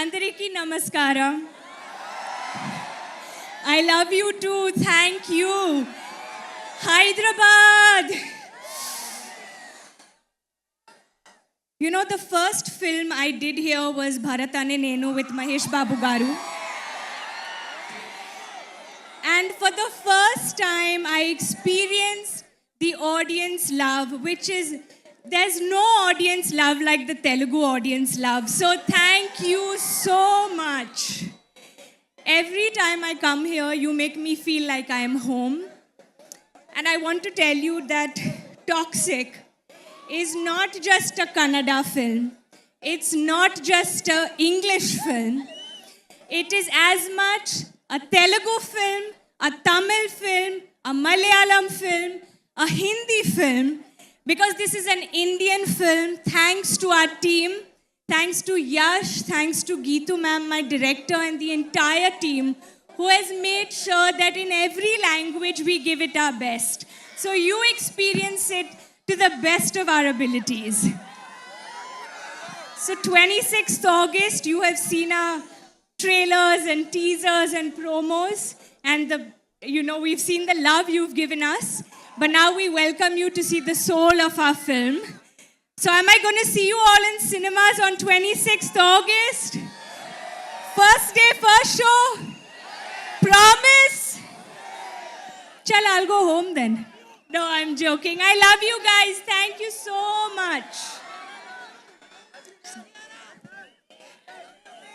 Andariki namaskaram. I love you too. Thank you. Hyderabad. You know, the first film I did here was Bharatane Nenu with Mahesh Babu Garu. And for the first time, I experienced the audience love, which is, there's no audience love like the Telugu audience love. So thank you so much. Every time I come here, you make me feel like I am home. And I want to tell you that Toxic is not just a Kannada film. It's not just an English film. It is as much a Telugu film, a Tamil film, a Malayalam film, a Hindi film, because this is an Indian film. Thanks to our team, thanks to Yash, thanks to Geetu ma'am, my director, and the entire team who has made sure that in every language we give it our best. So you experience it to the best of our abilities. So 26th August, you have seen our trailers and teasers and promos, and we've seen the love you've given us, but now we welcome you to see the soul of our film. So am I going to see you all in cinemas on 26th August? First day, first show? Promise? Chal, I'll go home then. No, I'm joking. I love you guys. Thank you so much.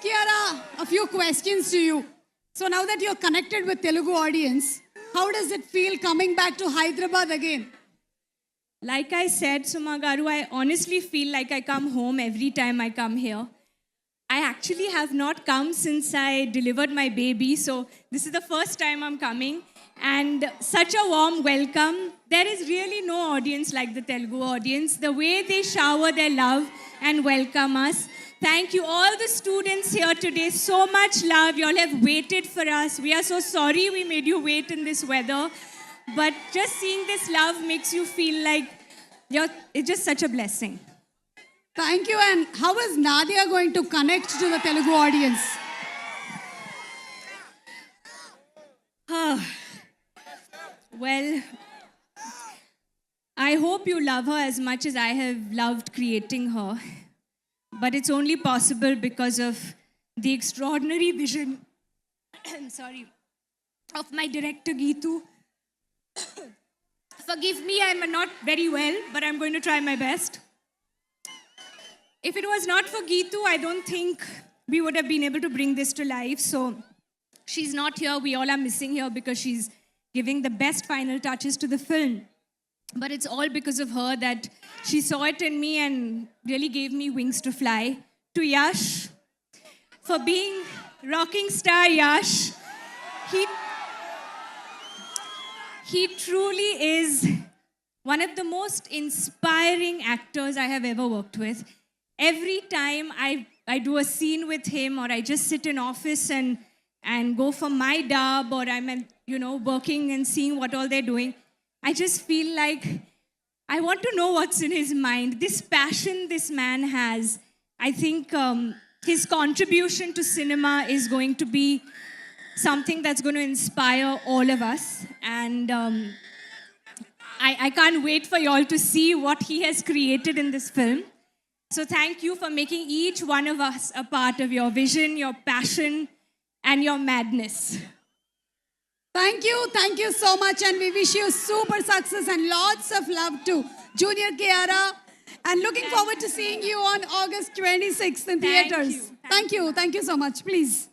Kiara, a few questions to you. So now that you're connected with Telugu audience, how does it feel coming back to Hyderabad again? Like I said, Suma Garu, I honestly feel like I come home every time I come here. I actually have not come since I delivered my baby, so this is the first time I'm coming. And such a warm welcome. There is really no audience like the Telugu audience. The way they shower their love and welcome us. Thank you, all the students here today. So much love. You all have waited for us. We are so sorry we made you wait in this weather. But just seeing this love makes you feel like it's just such a blessing. Thank you. And how is Nadia going to connect to the Telugu audience? Well, I hope you love her as much as I have loved creating her. But it's only possible because of the extraordinary vision of my director, Geetu. Forgive me, I'm not very well, but I'm going to try my best. If it was not for Geetu, I don't think we would have been able to bring this to life. So she's not here. We all are missing her because she's giving the best final touches to the film. But it's all because of her that she saw it in me and really gave me wings to fly. To Yash, for being rocking star Yash, he truly is one of the most inspiring actors I have ever worked with. Every time I do a scene with him, or I just sit in office and go for my dub, or I'm working and seeing what all they're doing, I just feel like I want to know what's in his mind. This passion this man has, I think his contribution to cinema is going to be something that's going to inspire all of us. And I can't wait for you all to see what he has created in this film. So thank you for making each one of us a part of your vision, your passion, and your madness. Thank you so much, and we wish you super success and lots of love to Junior Kiara, and looking forward to seeing you on August 26th in theaters. Thank you so much, please.